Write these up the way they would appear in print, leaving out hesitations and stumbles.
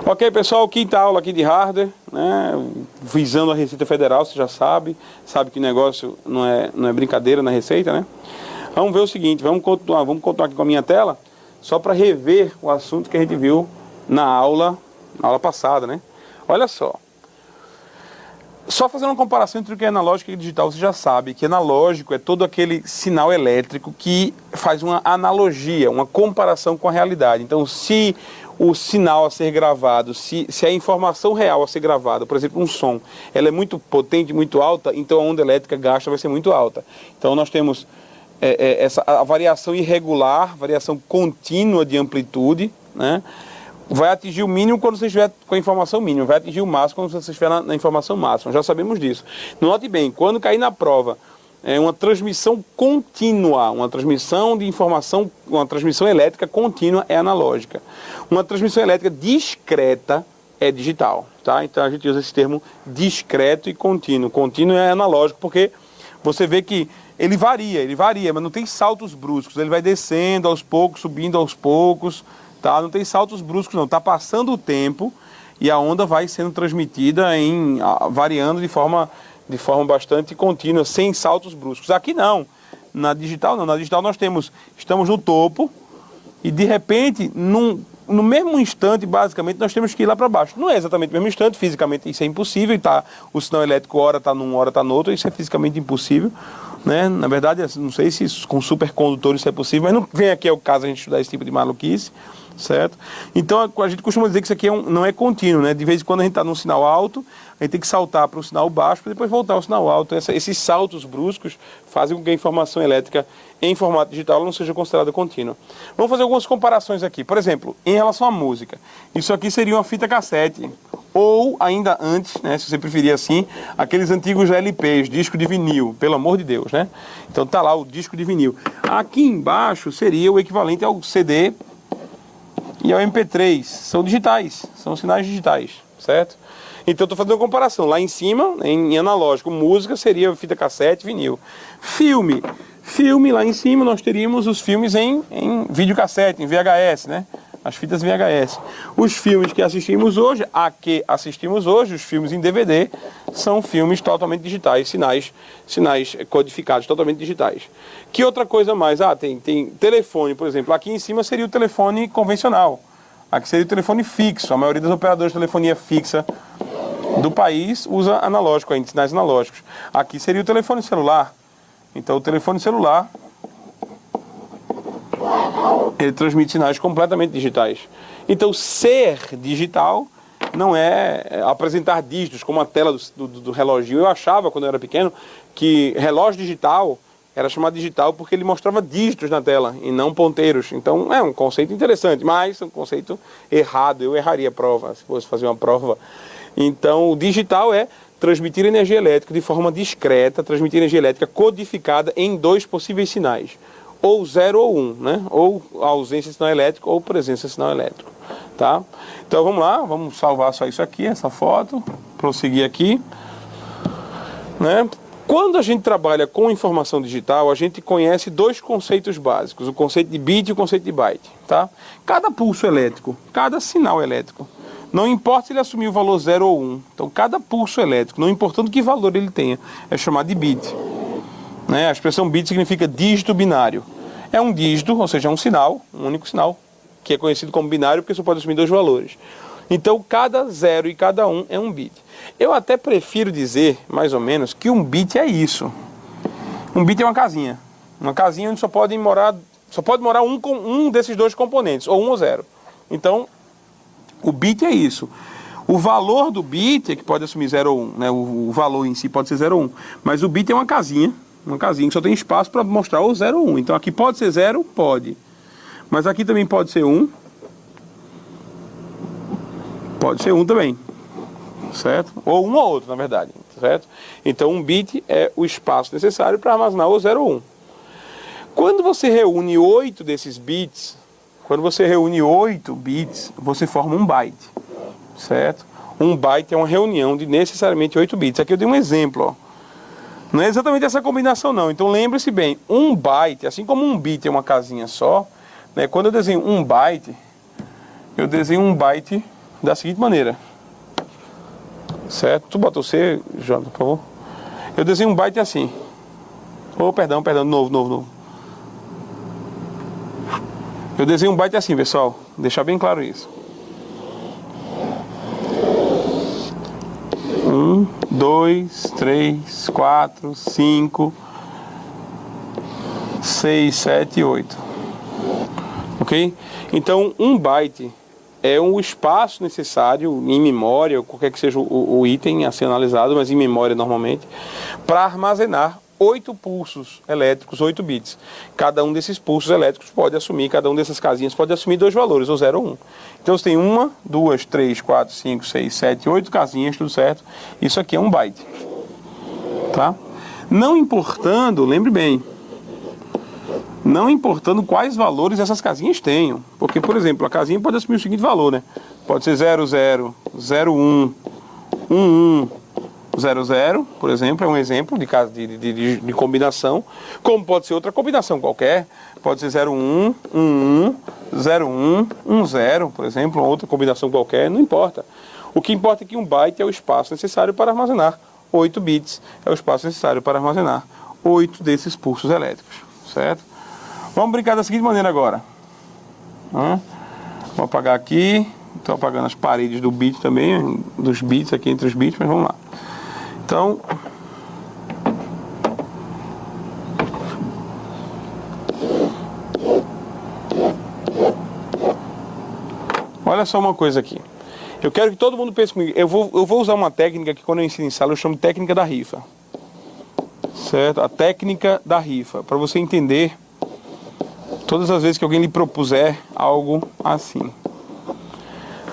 Ok, pessoal, quinta aula aqui de hardware, né? Visando a Receita Federal, você já sabe que o negócio não é brincadeira na Receita, né? Vamos ver o seguinte, vamos continuar aqui com a minha tela, só para rever o assunto que a gente viu na aula passada, né? Olha só fazendo uma comparação entre o que é analógico e digital, você já sabe que analógico é todo aquele sinal elétrico que faz uma analogia, uma comparação com a realidade. Então, se o sinal a ser gravado, se a informação real a ser gravada, por exemplo, um som, ela é muito potente, muito alta, então a onda elétrica gasta vai ser muito alta. Então nós temos a variação irregular, variação contínua de amplitude, né? Vai atingir o mínimo quando você estiver com a informação mínima, vai atingir o máximo quando você estiver na informação máxima, já sabemos disso. Note bem, quando cair na prova, uma transmissão contínua, uma transmissão de informação, uma transmissão elétrica contínua é analógica. Uma transmissão elétrica discreta é digital, tá? Então a gente usa esse termo discreto e contínuo. Contínuo é analógico porque você vê que ele varia, mas não tem saltos bruscos, ele vai descendo aos poucos, subindo aos poucos, tá? Não tem saltos bruscos não, tá passando o tempo e a onda vai sendo transmitida variando de forma bastante contínua, sem saltos bruscos. Aqui não, na digital nós estamos no topo e de repente, no mesmo instante, basicamente, nós temos que ir lá para baixo. Não é exatamente no mesmo instante, fisicamente isso é impossível, o sinal elétrico hora está num, hora está no outro, isso é fisicamente impossível, né? Na verdade, não sei se com supercondutores isso é possível, mas não vem aqui ao caso a gente estudar esse tipo de maluquice, certo? Então a gente costuma dizer que isso aqui não é contínuo, né? De vez em quando a gente está num sinal alto, a gente tem que saltar para um sinal baixo para depois voltar ao sinal alto. Esses saltos bruscos fazem com que a informação elétrica em formato digital não seja considerada contínua. Vamos fazer algumas comparações aqui. Por exemplo, em relação à música, isso aqui seria uma fita cassete, ou ainda antes, né, se você preferir assim, aqueles antigos LPs, disco de vinil, pelo amor de Deus, né? Então tá lá o disco de vinil. Aqui embaixo seria o equivalente ao CD e ao MP3, são digitais, são sinais digitais, certo? Então estou fazendo uma comparação, lá em cima, em analógico, música seria fita cassete, vinil. Filme lá em cima nós teríamos os filmes em videocassete, em VHS, né? As fitas VHS. Os filmes que assistimos hoje, os filmes em DVD, são filmes totalmente digitais, sinais codificados, totalmente digitais. Que outra coisa mais? Tem telefone, por exemplo. Aqui em cima seria o telefone convencional. Aqui seria o telefone fixo. A maioria dos operadores de telefonia fixa do país usa analógico ainda, sinais analógicos. Aqui seria o telefone celular. Então o telefone celular, ele transmite sinais completamente digitais. Então ser digital não é apresentar dígitos como a tela do reloginho. Eu achava, quando eu era pequeno, que relógio digital era chamado digital porque ele mostrava dígitos na tela e não ponteiros. Então é um conceito interessante, mas é um conceito errado. Eu erraria a prova, se fosse fazer uma prova. Então o digital é transmitir energia elétrica de forma discreta, transmitir energia elétrica codificada em dois possíveis sinais. Ou 0 ou 1, né? Ou ausência de sinal elétrico ou presença de sinal elétrico, tá? Então vamos lá, vamos salvar só isso aqui, essa foto, prosseguir aqui, né? Quando a gente trabalha com informação digital, a gente conhece dois conceitos básicos, o conceito de bit e o conceito de byte, tá? Cada pulso elétrico, cada sinal elétrico, não importa se ele assumir o valor 0 ou 1, então cada pulso elétrico, não importando que valor ele tenha, é chamado de bit. A expressão bit significa dígito binário. É um dígito, ou seja, é um sinal, um único sinal, que é conhecido como binário porque só pode assumir dois valores. Então, cada 0 e cada 1 é um bit. Eu até prefiro dizer, mais ou menos, que um bit é isso. Um bit é uma casinha. Uma casinha onde só pode morar um desses dois componentes, ou 1 ou 0. Então, o bit é isso. O valor do bit é que pode assumir 0 ou 1, né? O valor em si pode ser 0 ou 1. Mas o bit é uma casinha que só tem espaço para mostrar o 0 ou 1. Então aqui pode ser 0? Pode. Mas aqui também pode ser 1. Pode ser 1 também. Certo? Ou um ou outro, na verdade. Certo? Então um bit é o espaço necessário para armazenar o 0 ou 1. Quando você reúne 8 desses bits, você forma um byte. Certo? Um byte é uma reunião de necessariamente 8 bits. Aqui eu dei um exemplo, ó. Não é exatamente essa combinação não, então lembre-se bem, um byte, assim como um bit é uma casinha só, né, quando eu desenho um byte, eu desenho um byte da seguinte maneira. Certo? Tu botou C, Jonathan, por favor. Eu desenho um byte assim. Oh, perdão, novo. Eu desenho um byte assim, pessoal. Deixar bem claro isso. 1, 2, 3, 4, 5, 6, 7, 8. Ok? Então, um byte é o espaço necessário em memória, ou qualquer que seja o item a ser analisado, mas em memória normalmente, para armazenar 8 pulsos elétricos, 8 bits. Cada um desses pulsos elétricos pode assumir, cada um dessas casinhas pode assumir dois valores, ou 0 ou 1. Então você tem 1, 2, 3, 4, 5, 6, 7, 8 casinhas, tudo certo. Isso aqui é um byte. Tá? Não importando, lembre bem, não importando quais valores essas casinhas tenham. Porque, por exemplo, a casinha pode assumir o seguinte valor, né? Pode ser 00, 01, 11, 00, por exemplo, é um exemplo de combinação. Como pode ser outra combinação qualquer. Pode ser 01, 11, 01, 10, por exemplo, outra combinação qualquer, não importa. O que importa é que um byte é o espaço necessário para armazenar 8 bits. É o espaço necessário para armazenar 8 desses pulsos elétricos, certo? Vamos brincar da seguinte maneira agora. Vou apagar aqui. Estou apagando as paredes do bit também, dos bits aqui entre os bits, mas vamos lá. Então, olha só uma coisa aqui. Eu quero que todo mundo pense comigo. Eu vou usar uma técnica que quando eu ensino em sala eu chamo de técnica da rifa. Certo? A técnica da rifa. Para você entender todas as vezes que alguém lhe propuser algo assim.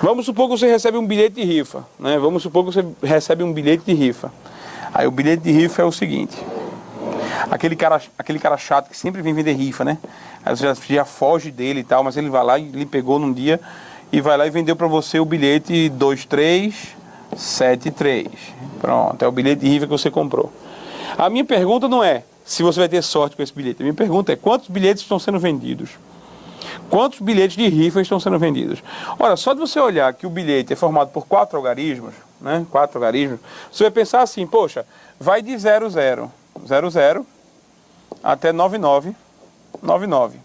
Vamos supor que você recebe um bilhete de rifa, né? Vamos supor que você recebe um bilhete de rifa. Aí o bilhete de rifa é o seguinte. Aquele cara chato que sempre vem vender rifa, né? Aí você já foge dele e tal, mas ele vai lá e lhe pegou num dia e vai lá e vendeu para você o bilhete 2373. Pronto, é o bilhete de rifa que você comprou. A minha pergunta não é se você vai ter sorte com esse bilhete. A minha pergunta é quantos bilhetes estão sendo vendidos? Quantos bilhetes de rifa estão sendo vendidos? Ora, só de você olhar que o bilhete é formado por 4 algarismos, né? 4 algarismos, você vai pensar assim, poxa, vai de 00 até 9999.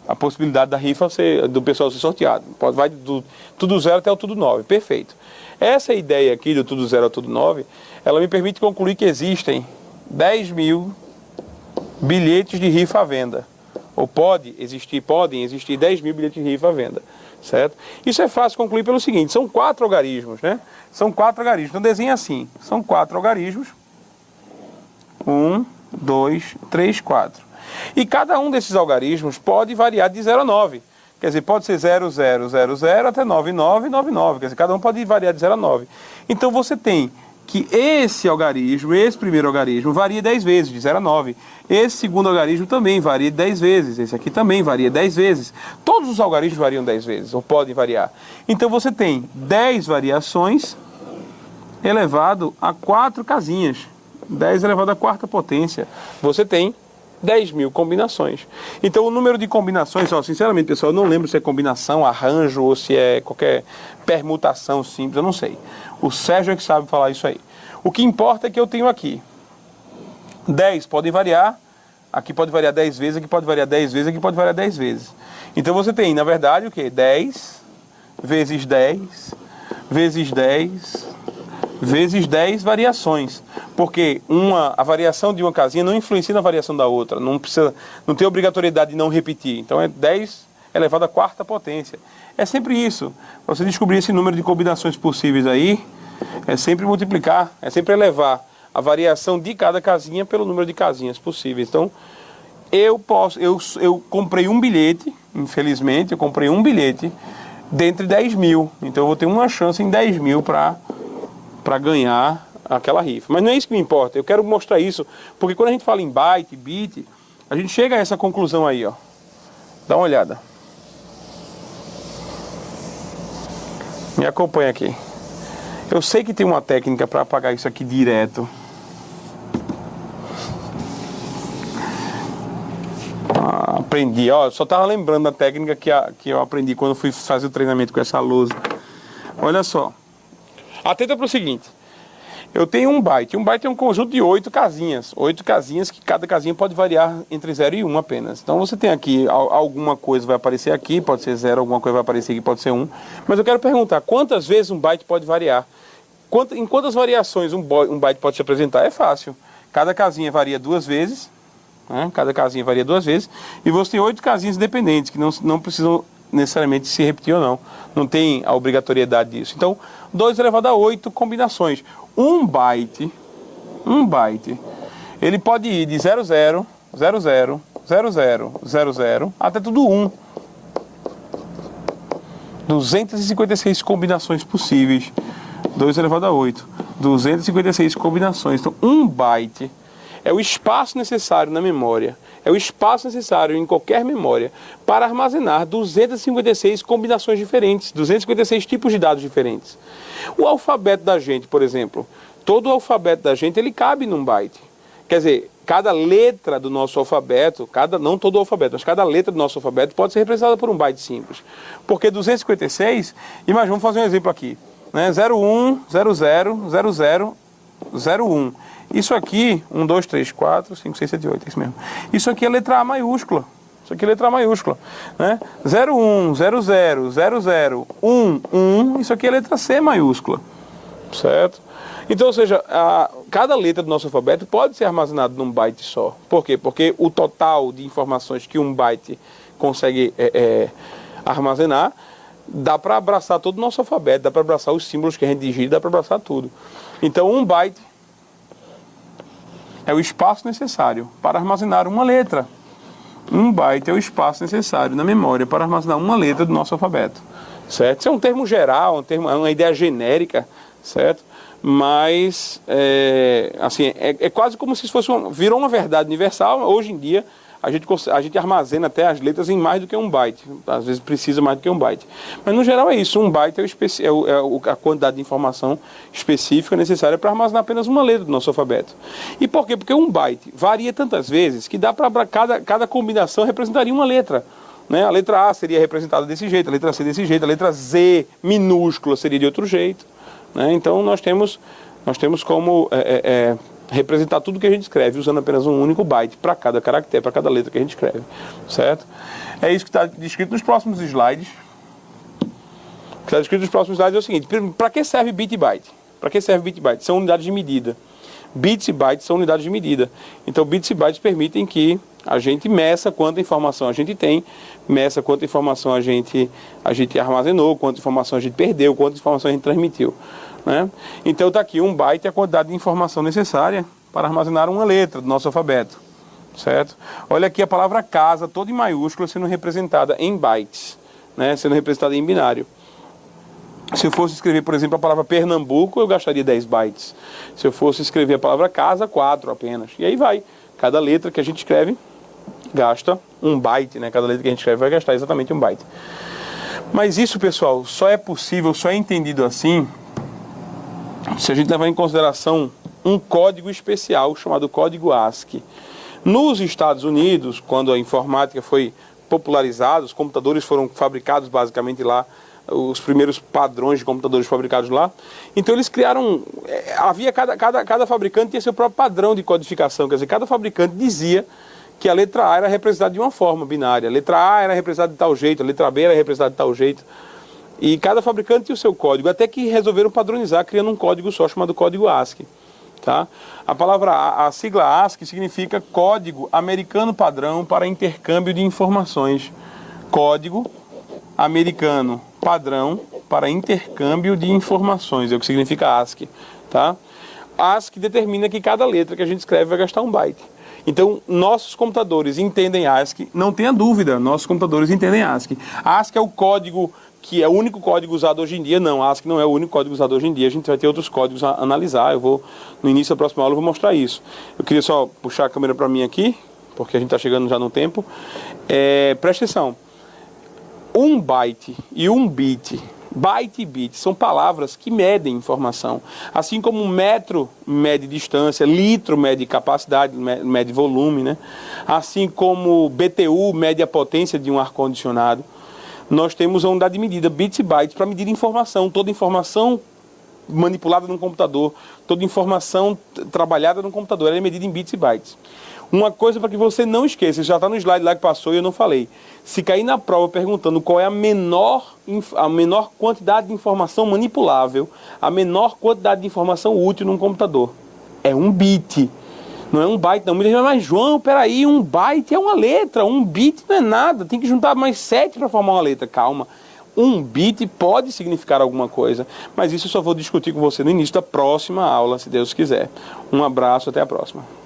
A possibilidade da rifa do pessoal ser sorteado. Vai do tudo 0 até o tudo 9. Perfeito. Essa ideia aqui do tudo 0 ao tudo 9, ela me permite concluir que existem 10 mil bilhetes de rifa à venda. Ou podem existir 10 mil bilhetes de rifa à venda, certo? Isso é fácil concluir pelo seguinte, são 4 algarismos, né? São 4 algarismos, então desenha assim, são 4 algarismos, 1, 2, 3, 4. E cada um desses algarismos pode variar de 0 a 9, quer dizer, pode ser 0000 até 9999, quer dizer, cada um pode variar de 0 a 9. Então você tem que esse algarismo, esse primeiro algarismo, varia 10 vezes, de 0 a 9. Esse segundo algarismo também varia 10 vezes. Esse aqui também varia 10 vezes. Todos os algarismos variam 10 vezes, ou podem variar. Então você tem 10 variações elevado a 4 casinhas. 10 elevado à quarta potência. Você tem 10 mil combinações. Então o número de combinações, ó, sinceramente pessoal, eu não lembro se é combinação, arranjo ou se é qualquer permutação simples, eu não sei. O Sérgio é que sabe falar isso aí. O que importa é que eu tenho aqui 10 podem variar, aqui pode variar 10 vezes, aqui pode variar 10 vezes, aqui pode variar 10 vezes. Então você tem, na verdade, o que? 10 vezes 10 vezes 10 vezes 10 variações. Porque a variação de uma casinha não influencia na variação da outra. Não tem obrigatoriedade de não repetir. Então é 10 elevado à quarta potência. É sempre isso. Para você descobrir esse número de combinações possíveis aí, é sempre multiplicar, é sempre elevar a variação de cada casinha pelo número de casinhas possíveis. Então, eu comprei um bilhete, infelizmente, eu comprei um bilhete dentre 10 mil. Então eu vou ter uma chance em 10 mil para ganhar aquela rifa. Mas não é isso que me importa, eu quero mostrar isso, porque quando a gente fala em byte, bit, a gente chega a essa conclusão aí, ó. Dá uma olhada. Me acompanha aqui. Eu sei que tem uma técnica para apagar isso aqui direto. Aprendi, ó, só tava lembrando da técnica que eu aprendi quando eu fui fazer o treinamento com essa lousa. Olha só. Atenta para o seguinte. Eu tenho um byte. Um byte é um conjunto de 8 casinhas. 8 casinhas que cada casinha pode variar entre 0 e 1 apenas. Então você tem aqui, alguma coisa vai aparecer aqui, pode ser 0, alguma coisa vai aparecer aqui, pode ser 1. Mas eu quero perguntar, quantas vezes um byte pode variar? Em quantas variações um byte pode se apresentar? É fácil. Cada casinha varia 2 vezes. Né? Cada casinha varia 2 vezes. E você tem 8 casinhas independentes, que não precisam necessariamente se repetir ou não. Não tem a obrigatoriedade disso. Então, 2 elevado a 8 combinações. Um byte, ele pode ir de 00, 00, 00, 00, até tudo 1. 256 combinações possíveis. 2 elevado a 8. 256 combinações. Então, um byte é o espaço necessário na memória, é o espaço necessário em qualquer memória para armazenar 256 combinações diferentes, 256 tipos de dados diferentes. O alfabeto da gente, por exemplo, todo o alfabeto da gente, ele cabe num byte. Quer dizer, cada letra do nosso alfabeto, não todo o alfabeto, mas cada letra do nosso alfabeto pode ser representada por um byte simples. Porque 256, imagina, vamos fazer um exemplo aqui, né? 01, 00, 00, 01. Isso aqui, 1, 2, 3, 4, 5, 6, 7, 8, é isso mesmo. Isso aqui é letra A maiúscula. Isso aqui é letra A maiúscula. Né? 01, 00, 00, 1, 1. Isso aqui é letra C maiúscula. Certo? Então, ou seja, cada letra do nosso alfabeto pode ser armazenada num byte só. Por quê? Porque o total de informações que um byte consegue armazenar, dá para abraçar todo o nosso alfabeto, dá para abraçar os símbolos que a gente digita, dá para abraçar tudo. Então, um byte é o espaço necessário para armazenar uma letra. Um byte é o espaço necessário na memória para armazenar uma letra do nosso alfabeto. Certo? Isso é um termo geral, uma ideia genérica, certo? Mas, assim, é quase como se fosse virou uma verdade universal. Hoje em dia, a gente armazena até as letras em mais do que um byte. Às vezes precisa mais do que um byte. Mas, no geral, é isso. Um byte é a quantidade de informação específica necessária para armazenar apenas uma letra do nosso alfabeto. E por quê? Porque um byte varia tantas vezes que dá para cada combinação representaria uma letra. Né? A letra A seria representada desse jeito, a letra C desse jeito, a letra Z minúscula seria de outro jeito. Né? Então, nós temos como representar tudo que a gente escreve usando apenas um único byte para cada caractere, para cada letra que a gente escreve, certo? É isso que está descrito nos próximos slides. O que está descrito nos próximos slides é o seguinte: para que serve bit e byte? Para que serve bit e byte? São unidades de medida. Bits e bytes são unidades de medida. Então, bits e bytes permitem que a gente meça quanta informação a gente tem, meça quanta informação a gente armazenou, quanta informação a gente perdeu, quanta informação a gente transmitiu. Né? Então está aqui, um byte é a quantidade de informação necessária para armazenar uma letra do nosso alfabeto, certo? Olha aqui a palavra casa, toda em maiúscula, sendo representada em bytes, né? Sendo representada em binário. Se eu fosse escrever, por exemplo, a palavra Pernambuco, eu gastaria 10 bytes. Se eu fosse escrever a palavra casa, 4 apenas. E aí vai, cada letra que a gente escreve gasta um byte, né? Cada letra que a gente escreve vai gastar exatamente um byte. Mas isso, pessoal, só é possível, só é entendido assim se a gente levar em consideração um código especial chamado código ASCII. Nos Estados Unidos, quando a informática foi popularizada, os computadores foram fabricados basicamente lá, os primeiros padrões de computadores fabricados lá. Então eles criaram, cada fabricante tinha seu próprio padrão de codificação, quer dizer, cada fabricante dizia que a letra A era representada de uma forma binária, a letra A era representada de tal jeito, a letra B era representada de tal jeito. E cada fabricante tinha o seu código, até que resolveram padronizar, criando um código só, chamado código ASCII. Tá? A sigla ASCII significa Código Americano Padrão para Intercâmbio de Informações. Código Americano Padrão para Intercâmbio de Informações, é o que significa ASCII. Tá? ASCII determina que cada letra que a gente escreve vai gastar um byte. Então, nossos computadores entendem ASCII, não tenha dúvida, nossos computadores entendem ASCII. ASCII é o código que é o único código usado hoje em dia. Não, ASCII não é o único código usado hoje em dia, a gente vai ter outros códigos a analisar. Eu vou, no início da próxima aula, eu vou mostrar isso. Eu queria só puxar a câmera para mim aqui, porque a gente está chegando já no tempo. Presta atenção, um byte e um bit, byte e bit, são palavras que medem informação. Assim como metro mede distância, litro mede capacidade, mede volume, né? Assim como BTU mede a potência de um ar-condicionado. nós temos a unidade de medida, bits e bytes, para medir informação. Toda informação manipulada no computador, toda informação trabalhada no computador, ela é medida em bits e bytes. Uma coisa para que você não esqueça, já está no slide lá que passou e eu não falei. Se cair na prova perguntando qual é a menor quantidade de informação manipulável, a menor quantidade de informação útil num computador, é um bit. Não é um byte, não. Mas João, peraí, um byte é uma letra, um bit não é nada, tem que juntar mais 7 para formar uma letra. Calma. Um bit pode significar alguma coisa, mas isso eu só vou discutir com você no início da próxima aula, se Deus quiser. Um abraço, até a próxima.